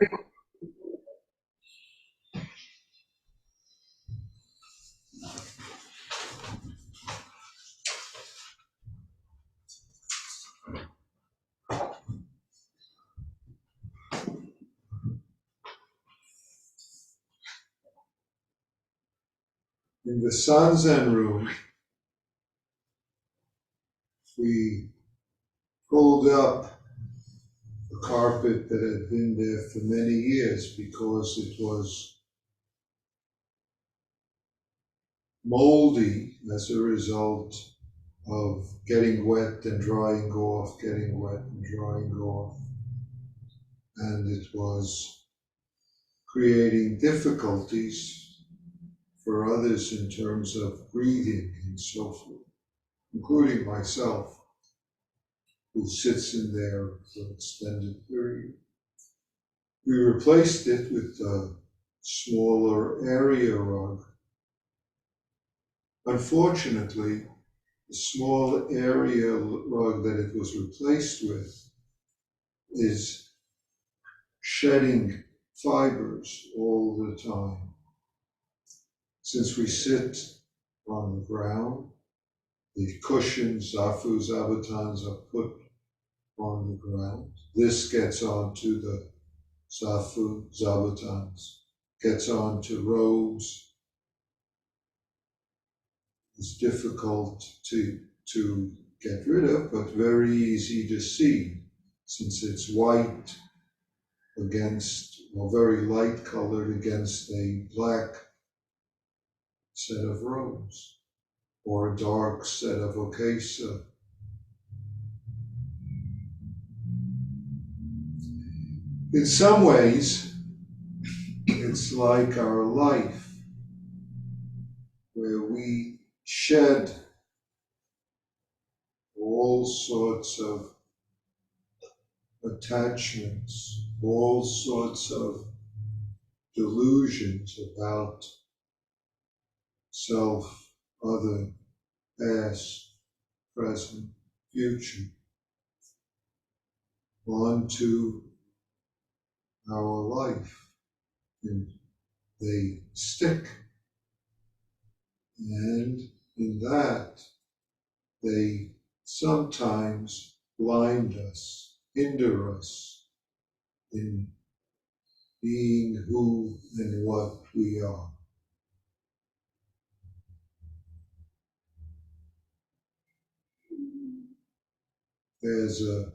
In the Sanzen room, we pulled up a carpet that had been there for many years because it was moldy as a result of getting wet and drying off, getting wet and drying off. And it was creating difficulties for others in terms of breathing and so forth, including myself, who sits in there for an extended period. We replaced it with a smaller area rug. Unfortunately, the small area rug that it was replaced with is shedding fibers all the time. Since we sit on the ground, the cushions, zafu, zabatans are put on the ground. This gets onto the zafu, zabatans, gets onto robes. It's difficult to get rid of, but very easy to see, since it's white against, or very light colored against a black set of robes, or a dark set of okesa. In some ways, it's like our life, where we shed all sorts of attachments, all sorts of delusions about self, other, past, present, future, onto our life, and they stick. And in that, they sometimes blind us, hinder us in being who and what we are. There's a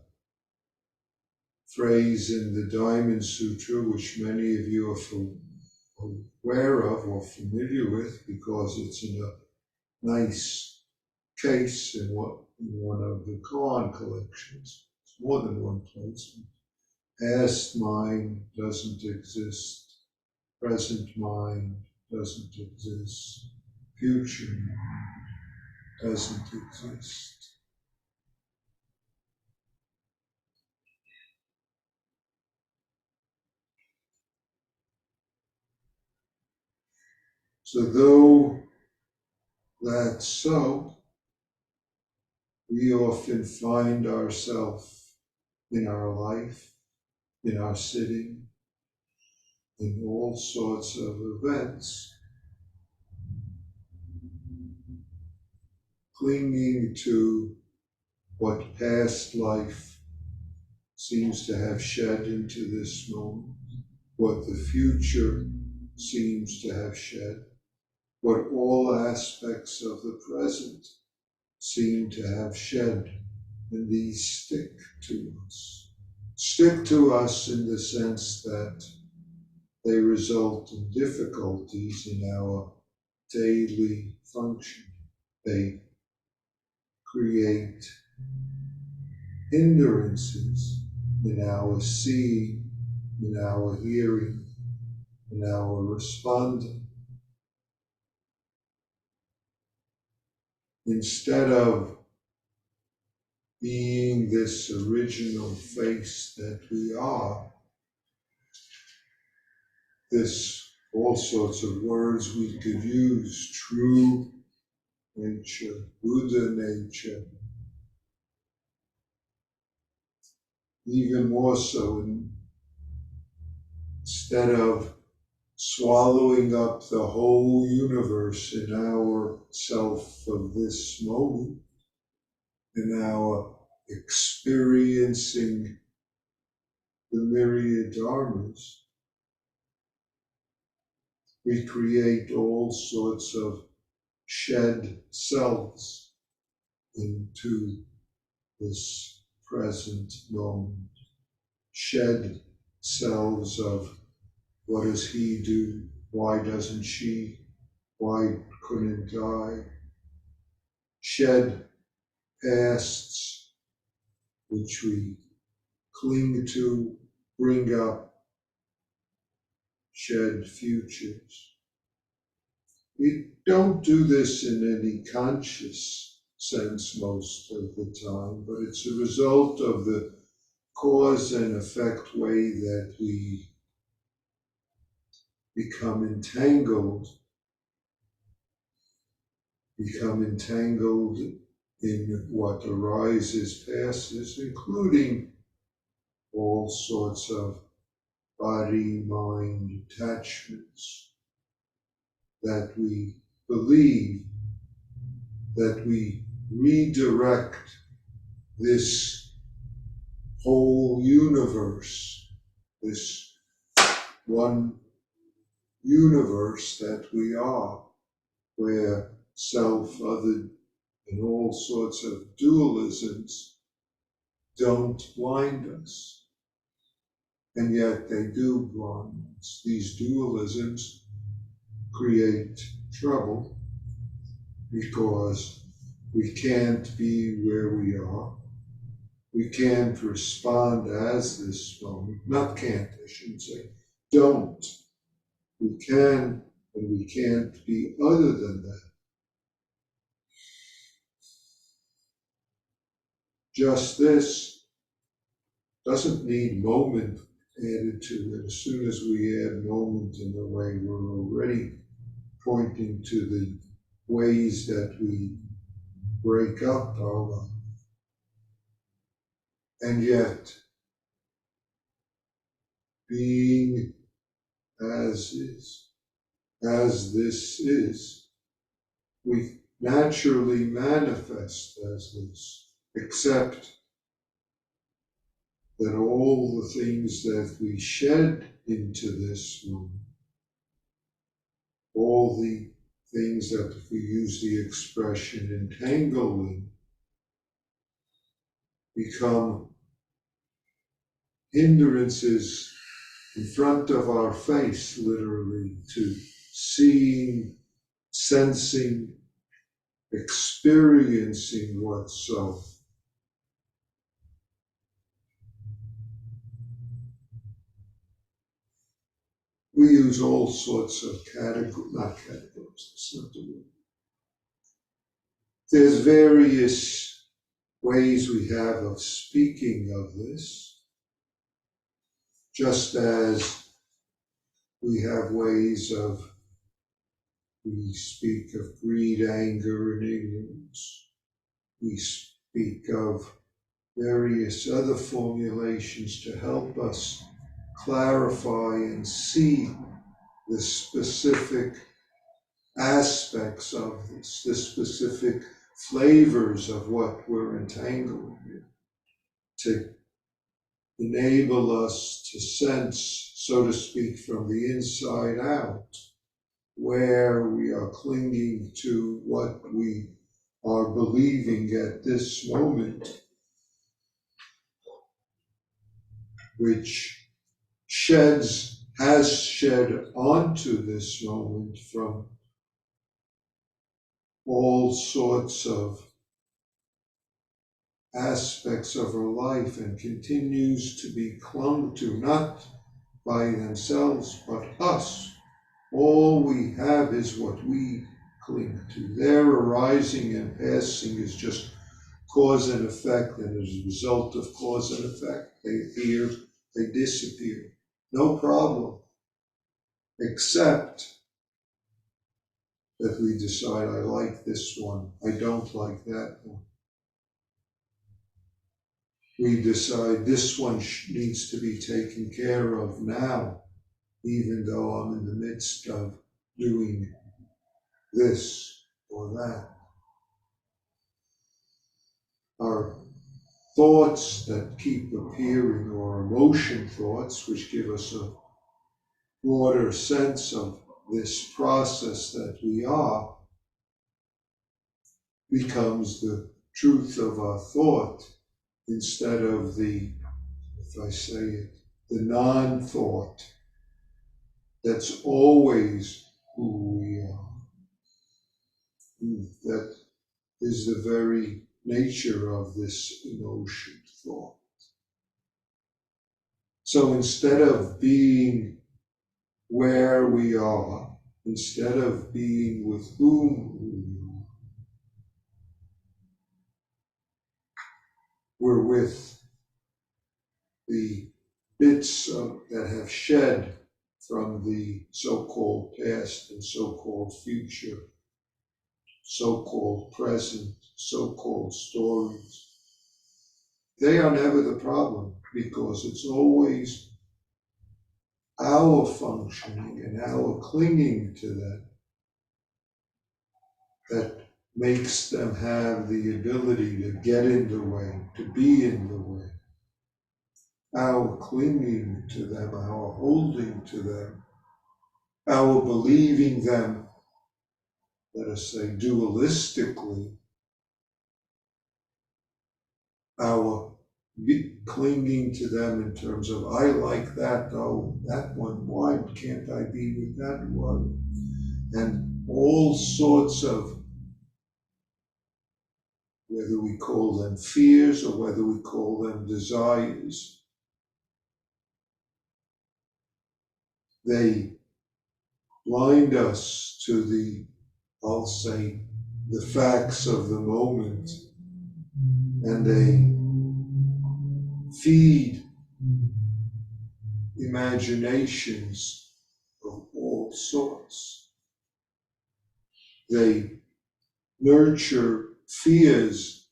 phrase in the Diamond Sutra, which many of you are aware of or familiar with, because it's in a nice case in one of the koan collections. It's more than one place. Past mind doesn't exist. Present mind doesn't exist. Future doesn't exist. So though that's so, we often find ourselves in our life, in our sitting, in all sorts of events, clinging to what past life seems to have shed into this moment, what the future seems to have shed, what all aspects of the present seem to have shed, and these stick to us. Stick to us in the sense that they result in difficulties in our daily function. They create hindrances in our seeing, in our hearing, in our responding. Instead of being this original face that we are, this all sorts of words we could use, true nature, Buddha nature, even more so in instead of swallowing up the whole universe in our self of this moment, in our experiencing the myriad dharmas, we create all sorts of shed selves into this present moment. Shed selves of what does he do? Why doesn't she? Why couldn't I? Shed pasts which we cling to, bring up, shed futures. We don't do this in any conscious sense most of the time, but it's a result of the cause and effect way that we become entangled in what arises, passes, including all sorts of body-mind attachments that we believe that we redirect this whole universe, this one universe that we are, where self, other, and all sorts of dualisms don't blind us. And yet they do blind us. These dualisms create trouble because we can't be where we are. We can't respond as this moment. Not can't, I shouldn't say. Don't. We can, and we can't be other than that. Just this doesn't need moment added to it. As soon as we add moment in the way, we're already pointing to the ways that we break up our life. And yet, being as is, as this is, we naturally manifest as this, except that all the things that we shed into this moment, all the things that, if we use the expression entangling, become hindrances in front of our face, literally, to seeing, sensing, experiencing what's so. We use all sorts of not categories, that's not the word. There's various ways we have of speaking of this, just as we have ways of, we speak of greed, anger, and ignorance. We speak of various other formulations to help us clarify and see the specific aspects of this, the specific flavors of what we're entangling in, to enable us to sense, so to speak, from the inside out, where we are clinging to what we are believing at this moment, which has shed onto this moment from all sorts of aspects of our life and continues to be clung to, not by themselves, but us. All we have is what we cling to. Their arising and passing is just cause and effect, and as a result of cause and effect, they appear, they disappear. No problem, except that we decide, I like this one, I don't like that one. We decide this one needs to be taken care of now, even though I'm in the midst of doing this or that. Our thoughts that keep appearing, or emotion thoughts, which give us a broader sense of this process that we are, becomes the truth of our thought instead of the, if I say it, the non-thought that's always who we are. That is the very nature of this emotion thought. So instead of being where we are, instead of being with whom we are, we're with the bits that have shed from the so-called past and so-called future, so-called present, so-called stories. They are never the problem, because it's always our functioning and our clinging to them that makes them have the ability to get in the way, to be in the way. Our clinging to them, our holding to them, our believing them, let us say dualistically, our clinging to them in terms of, I like that, oh, that one, why can't I be with that one? And all sorts of, whether we call them fears or whether we call them desires, they blind us to the, I'll say, the facts of the moment, and they feed imaginations of all sorts. They nurture fears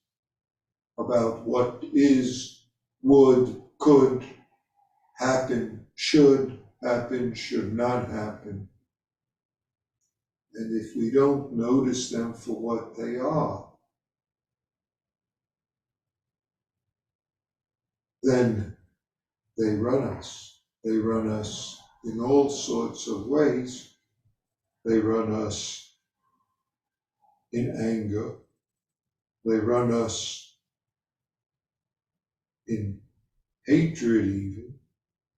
about what is, would, could happen, should happen, should not happen. And if we don't notice them for what they are, then they run us. They run us in all sorts of ways. They run us in anger. They run us in hatred even.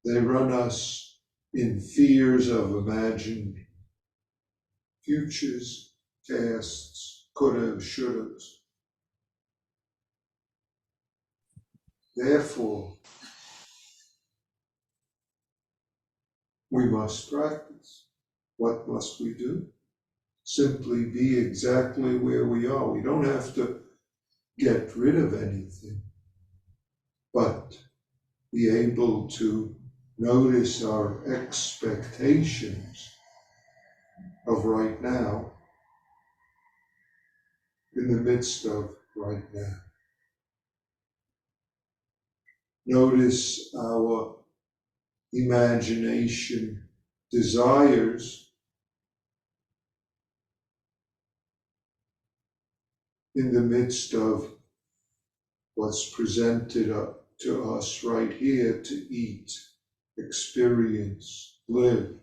They run us in fears of imagined futures, pasts, coulda, shouldas. Therefore, we must practice. What must we do? Simply be exactly where we are. We don't have to get rid of anything, but be able to notice our expectations of right now in the midst of right now. Notice our imagination desires in the midst of what's presented up to us right here to eat, experience, live,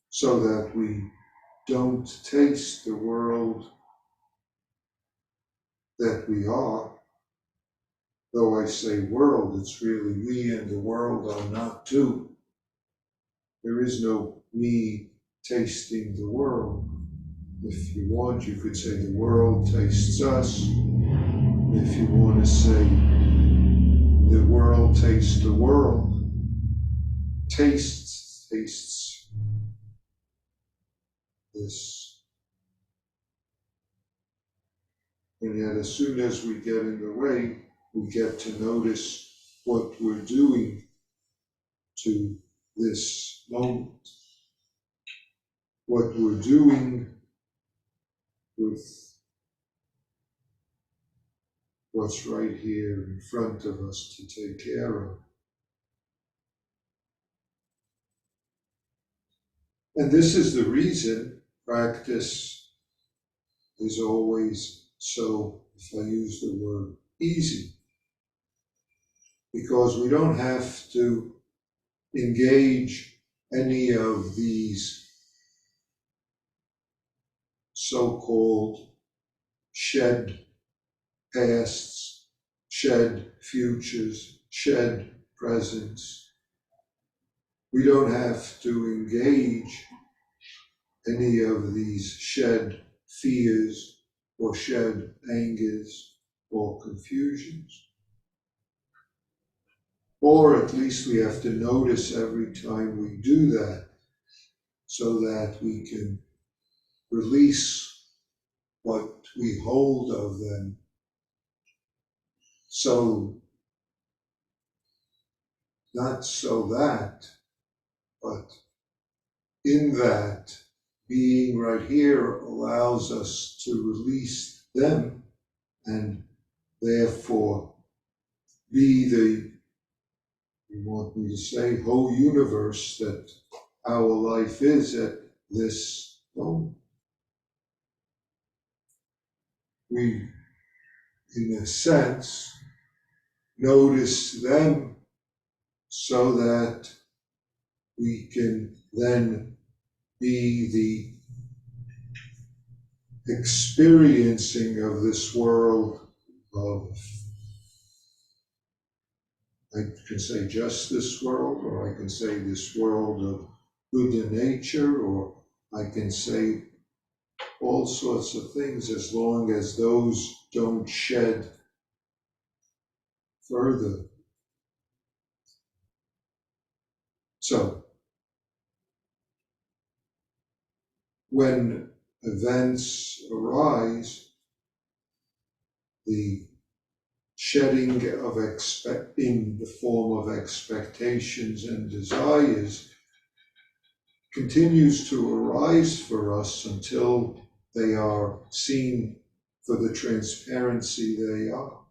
so that we don't taste the world that we are. Though I say world, it's really we and the world are not two. There is no me tasting the world. If you want, you could say the world tastes us. If you want to say the world tastes the world, tastes this. And yet as soon as we get in the way, we get to notice what we're doing to this moment. What we're doing with what's right here in front of us to take care of. And this is the reason practice is always so, if I use the word, easy. Because we don't have to engage any of these so-called shed pasts, shed futures, shed presents. We don't have to engage any of these shed fears or shed angers or confusions. Or at least we have to notice every time we do that so that we can release what we hold of them. So, not so that, but in that, being right here allows us to release them and therefore be the, you want me to say, whole universe that our life is at this moment. We, in a sense, notice them so that we can then be the experiencing of this world of, I can say just this world, or I can say this world of Buddha nature, or I can say all sorts of things as long as those don't shed further. So, when events arise, the shedding of in the form of expectations and desires continues to arise for us until they are seen for the transparency they are.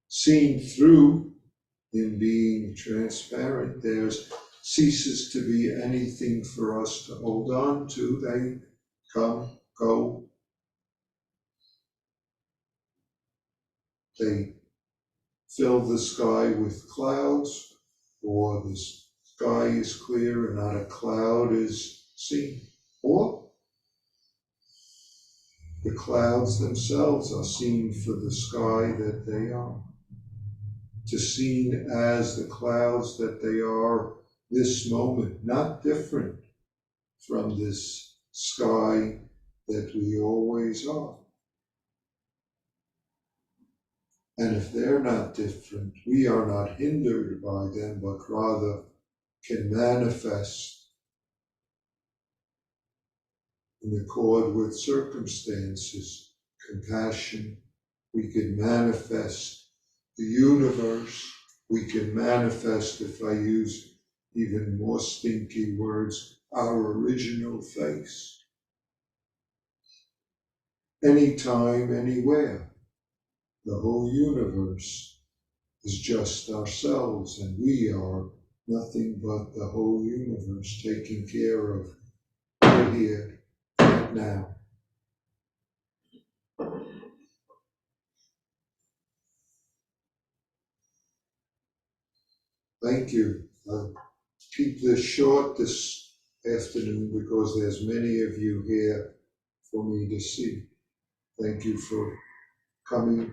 Seen through in being transparent, there ceases to be anything for us to hold on to. They come, go. They fill the sky with clouds, or the sky is clear and not a cloud is seen. Or the clouds themselves are seen for the sky that they are. To seen as the clouds that they are this moment, not different from this sky that we always are. And if they're not different, we are not hindered by them, but rather can manifest in accord with circumstances, compassion. We can manifest the universe. We can manifest, if I use even more stinky words, our original face. Anytime, anywhere. The whole universe is just ourselves, and we are nothing but the whole universe taking care of right here, right now. Thank you. I'll keep this short this afternoon because there's many of you here for me to see. Thank you for coming